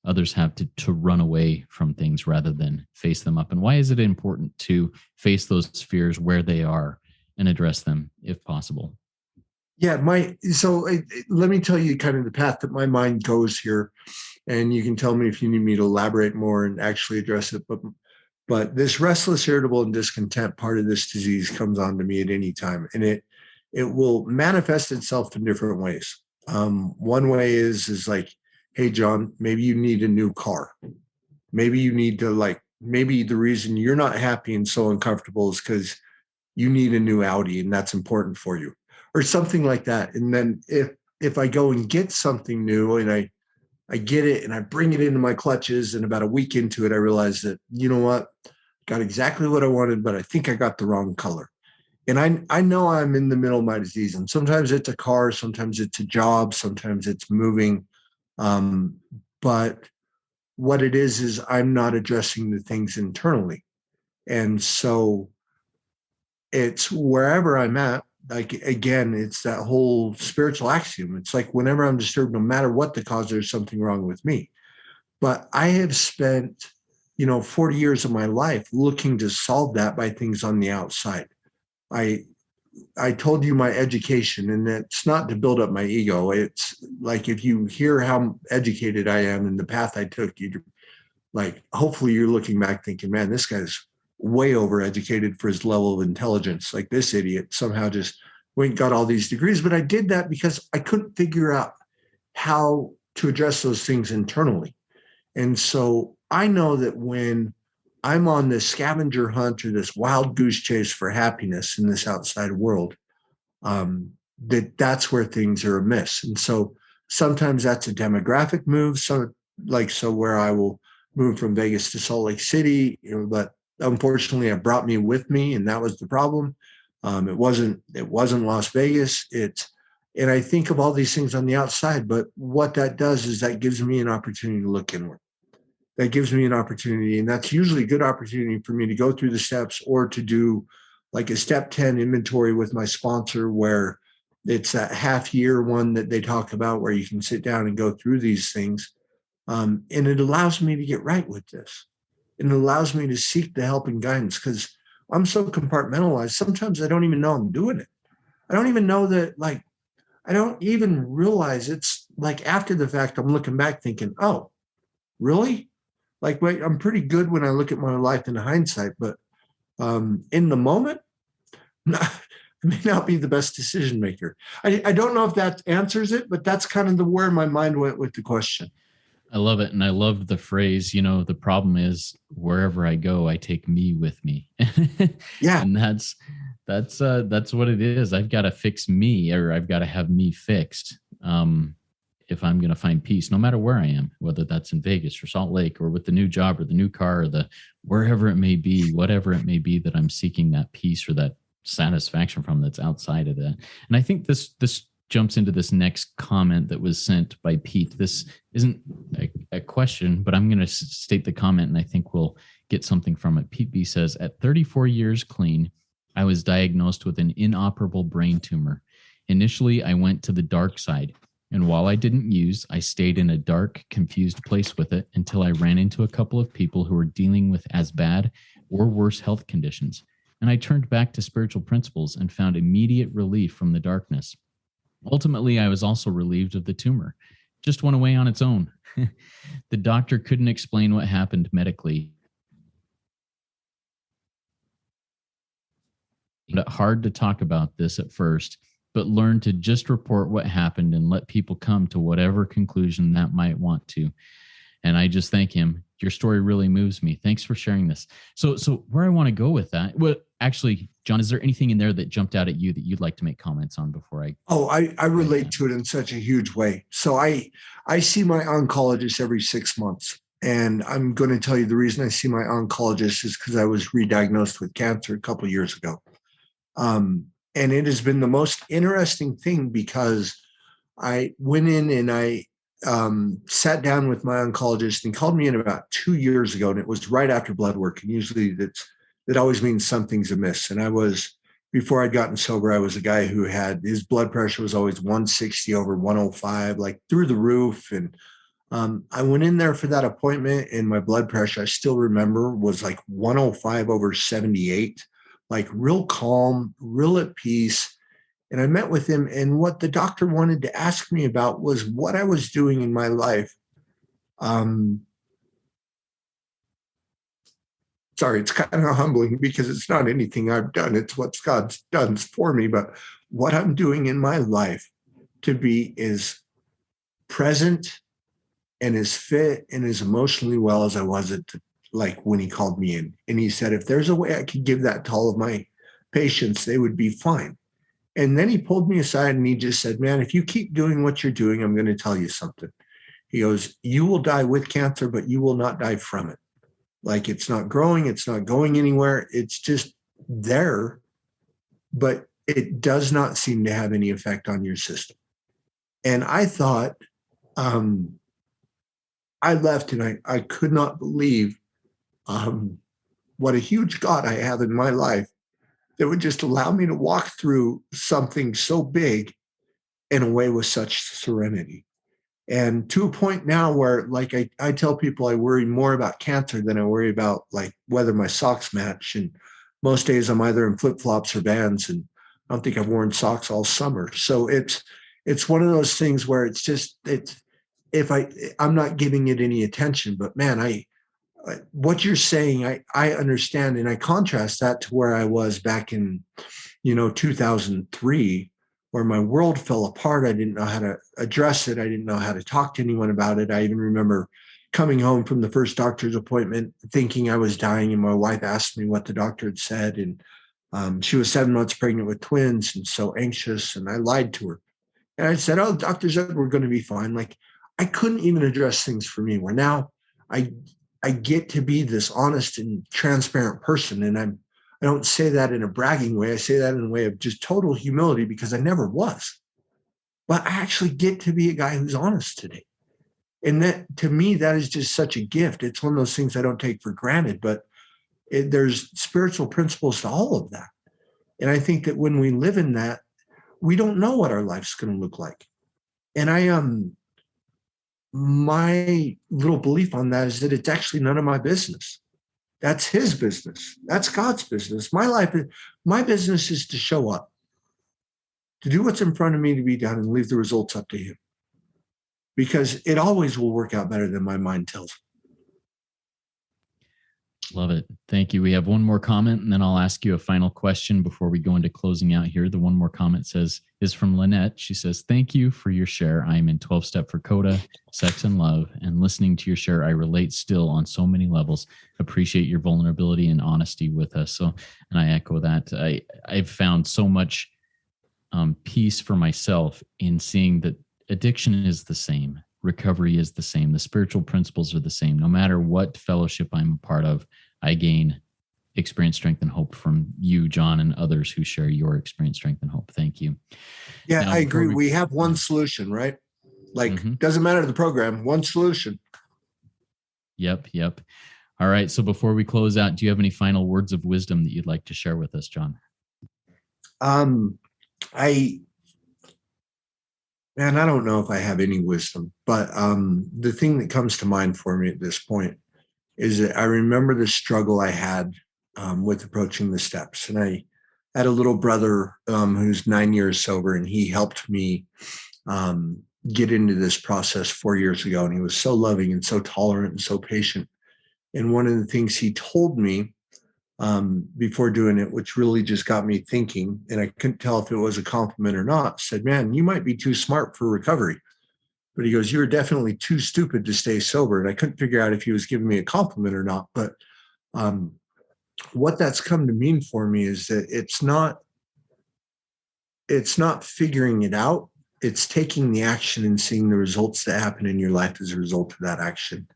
others have to run away from things rather than face them up. And why is it important to face those fears where they are and address them if possible? Yeah, let me tell you kind of the path that my mind goes here, and you can tell me if you need me to elaborate more and actually address it. But this restless, irritable, and discontent part of this disease comes on to me at any time, and it will manifest itself in different ways. One way is like, hey, Jon, maybe you need a new car. Maybe you need to maybe the reason you're not happy and so uncomfortable is because you need a new Audi and that's important for you or something like that. And then if I go and get something new and I get it and I bring it into my clutches and about a week into it, I realize that, you know what, got exactly what I wanted, but I think I got the wrong color. And I know I'm in the middle of my disease. And sometimes it's a car, sometimes it's a job, sometimes it's moving. But what it is I'm not addressing the things internally. And so it's wherever I'm at, like, again, it's that whole spiritual axiom. It's like whenever I'm disturbed, no matter what the cause, there's something wrong with me. But I have spent, 40 years of my life looking to solve that by things on the outside. I told you my education, and it's not to build up my ego. It's like if you hear how educated I am and the path I took, you hopefully you're looking back thinking, man, this guy's way overeducated for his level of intelligence. Like this idiot somehow just went and got all these degrees. But I did that because I couldn't figure out how to address those things internally. And so I know that when I'm on this scavenger hunt or this wild goose chase for happiness in this outside world, that's where things are amiss. And so sometimes that's a demographic move. So where I will move from Vegas to Salt Lake City, but unfortunately it brought me with me, and that was the problem. It wasn't Las Vegas. And I think of all these things on the outside, but what that does is that gives me an opportunity to look inward. That gives me an opportunity, and that's usually a good opportunity for me to go through the steps or to do like a step 10 inventory with my sponsor, where it's that half year one that they talk about where you can sit down and go through these things. And it allows me to get right with this. And it allows me to seek the help and guidance because I'm so compartmentalized. Sometimes I don't even know I'm doing it. I don't even know that, I don't even realize it's like after the fact, I'm looking back thinking, oh, really? Wait, I'm pretty good when I look at my life in hindsight, but in the moment, I may not be the best decision maker. I don't know if that answers it, but that's kind of where my mind went with the question. I love it. And I love the phrase, the problem is wherever I go, I take me with me. Yeah. And that's what it is. I've got to fix me, or I've got to have me fixed. If I'm going to find peace, no matter where I am, whether that's in Vegas or Salt Lake or with the new job or the new car or wherever it may be, whatever it may be that I'm seeking that peace or that satisfaction from, that's outside of that. And I think this jumps into this next comment that was sent by Pete. This isn't a question, but I'm going to state the comment and I think we'll get something from it. Pete B says, at 34 years clean, I was diagnosed with an inoperable brain tumor. Initially, I went to the dark side. And while I didn't use, I stayed in a dark, confused place with it until I ran into a couple of people who were dealing with as bad or worse health conditions. And I turned back to spiritual principles and found immediate relief from the darkness. Ultimately, I was also relieved of the tumor. Just went away on its own. The doctor couldn't explain what happened medically. It's hard to talk about this at first, but learn to just report what happened and let people come to whatever conclusion that might want to. And I just thank him. Your story really moves me. Thanks for sharing this. So where I want to go with that, well, actually, Jon, is there anything in there that jumped out at you that you'd like to make comments on before I? Oh, I relate to it in such a huge way. So I see my oncologist every 6 months. And I'm going to tell you the reason I see my oncologist is because I was re-diagnosed with cancer a couple of years ago. And it has been the most interesting thing because I went in and I sat down with my oncologist, and he called me in about 2 years ago, and it was right after blood work. And usually that always means something's amiss. And before I'd gotten sober, I was a guy who had, his blood pressure was always 160 over 105, like through the roof. And I went in there for that appointment, and my blood pressure, I still remember, was like 105 over 78, like real calm, real at peace. And I met with him, and what the doctor wanted to ask me about was what I was doing in my life. Sorry, it's kind of humbling because it's not anything I've done. It's what God's done for me. But what I'm doing in my life to be as present and as fit and as emotionally well as I was like when he called me in. And he said, if there's a way I could give that to all of my patients, they would be fine. And then he pulled me aside and he just said, man, if you keep doing what you're doing, I'm going to tell you something. He goes, you will die with cancer, but you will not die from it. Like, it's not growing, it's not going anywhere. It's just there, but it does not seem to have any effect on your system. And I thought, I left and I could not believe what a huge God I have in my life that would just allow me to walk through something so big in a way with such serenity. And to a point now where, like, I tell people I worry more about cancer than I worry about, like, whether my socks match. And most days I'm either in flip-flops or Vans, and I don't think I've worn socks all summer. So it's one of those things where I'm not giving it any attention, but man, what you're saying, I understand. And I contrast that to where I was back in, 2003, where my world fell apart. I didn't know how to address it. I didn't know how to talk to anyone about it. I even remember coming home from the first doctor's appointment thinking I was dying. And my wife asked me what the doctor had said. And she was 7 months pregnant with twins and so anxious. And I lied to her. And I said, oh, the doctor said we're going to be fine. Like, I couldn't even address things for me, where now I get to be this honest and transparent person. And I don't say that in a bragging way. I say that in a way of just total humility, because I never was. But I actually get to be a guy who's honest today. And that, to me, that is just such a gift. It's one of those things I don't take for granted, but there's spiritual principles to all of that. And I think that when we live in that, we don't know what our life's going to look like. And my little belief on that is that it's actually none of my business. That's his business. That's God's business. My business is to show up, to do what's in front of me to be done, and leave the results up to him, because it always will work out better than my mind tells me. Love it. Thank you. We have one more comment, and then I'll ask you a final question before we go into closing out here. The one more comment is from Lynette. She says, thank you for your share. I am in 12-step for Coda, sex and love, and listening to your share, I relate still on so many levels. Appreciate your vulnerability and honesty with us. So, and I echo that. I've found so much peace for myself in seeing that addiction is the same. Recovery is the same. The spiritual principles are the same. No matter what fellowship I'm a part of, I gain experience, strength, and hope from you, Jon, and others who share your experience, strength, and hope. Thank you. Yeah, now, I agree. We have one solution, right? Like, doesn't matter the program, one solution. Yep. All right. So before we close out, do you have any final words of wisdom that you'd like to share with us, Jon? I don't know if I have any wisdom, but the thing that comes to mind for me at this point is that I remember the struggle I had with approaching the steps. And I had a little brother who's 9 years sober, and he helped me get into this process 4 years ago. And he was so loving and so tolerant and so patient. And one of the things he told me before doing it, which really just got me thinking, and I couldn't tell if it was a compliment or not, said, "Man, you might be too smart for recovery." But he goes, "You were definitely too stupid to stay sober." And I couldn't figure out if he was giving me a compliment or not. But what that's come to mean for me is that it's not figuring it out. It's taking the action and seeing the results that happen in your life as a result of that action.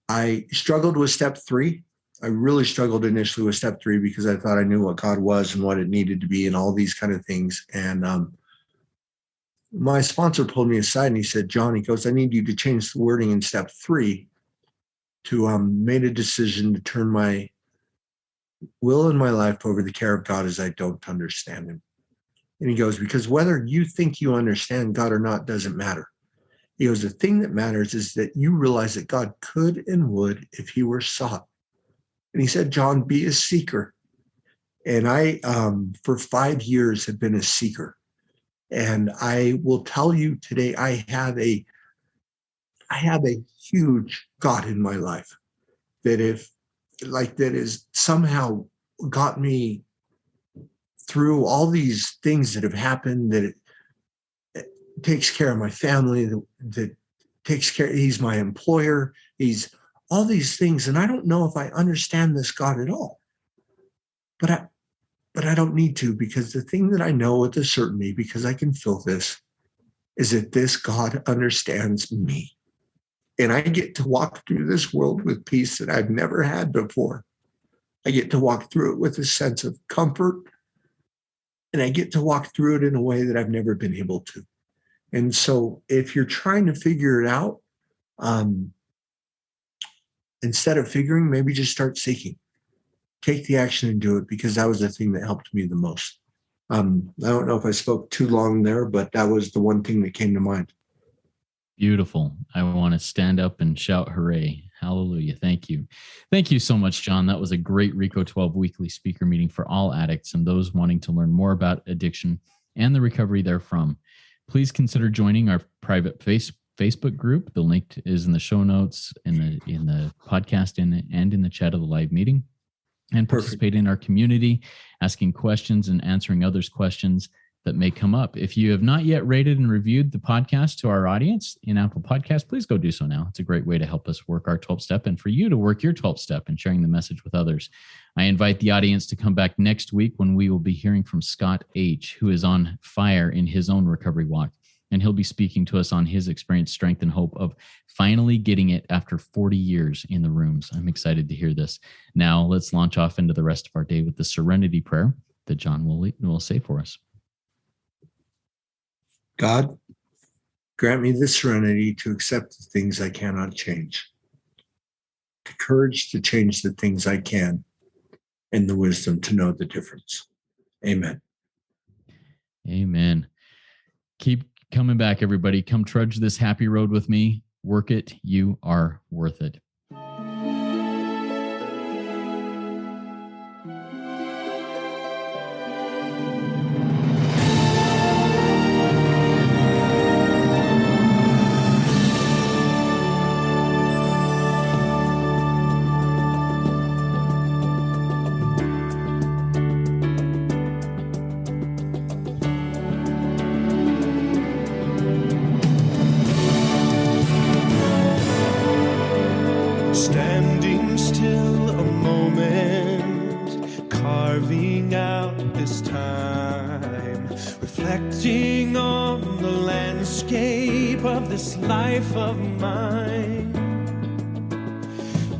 I struggled with step 3. I really struggled initially with step 3 because I thought I knew what God was and what it needed to be and all these kind of things. And my sponsor pulled me aside and he said, "Jon," he goes, "I need you to change the wording in step 3 to made a decision to turn my will and my life over the care of God as I don't understand him." And he goes, "Because whether you think you understand God or not doesn't matter." He goes, "The thing that matters is that you realize that God could and would if he were sought." And he said, "Jon, be a seeker." And I, for 5 years, have been a seeker. And I will tell you today, I have a huge God in my life that has somehow got me through all these things that have happened, that it takes care of my family, that takes care, he's my employer, he's all these things. And I don't know if I understand this God at all, but I don't need to, because the thing that I know with a certainty, because I can feel this, is that this God understands me. And I get to walk through this world with peace that I've never had before. I get to walk through it with a sense of comfort, and I get to walk through it in a way that I've never been able to. And so if you're trying to figure it out, instead of figuring, maybe just start seeking. Take the action and do it, because that was the thing that helped me the most. I don't know if I spoke too long there, but that was the one thing that came to mind. Beautiful. I want to stand up and shout hooray. Hallelujah. Thank you. Thank you so much, Jon. That was a great RICO 12 weekly speaker meeting for all addicts and those wanting to learn more about addiction and the recovery therefrom. Please consider joining our private Facebook group. The link is in the show notes, in the podcast, and in the chat of the live meeting. And participate in our community, asking questions and answering others' questions that may come up. If you have not yet rated and reviewed the podcast to our audience in Apple Podcasts, please go do so now. It's a great way to help us work our 12 step and for you to work your 12 step and sharing the message with others. I invite the audience to come back next week when we will be hearing from Scott H., who is on fire in his own recovery walk. And he'll be speaking to us on his experience, strength, and hope of finally getting it after 40 years in the rooms. I'm excited to hear this. Now, let's launch off into the rest of our day with the serenity prayer that Jon will say for us. God, grant me the serenity to accept the things I cannot change, the courage to change the things I can, and the wisdom to know the difference. Amen. Amen. Keep coming back, everybody. Come trudge this happy road with me. Work it. You are worth it. Standing still a moment, carving out this time, reflecting on the landscape of this life of mine.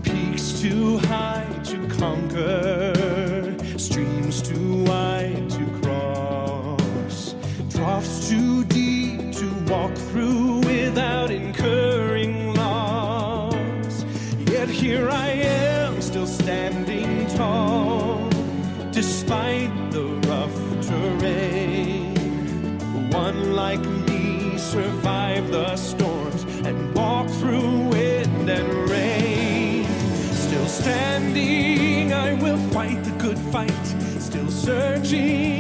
Peaks too high to conquer, streams too wide to cross, troughs too deep to walk through without incurring loss. here I am, still standing tall, despite the rough terrain. One like me survived the storms and walked through wind and rain. Still standing, I will fight the good fight, still searching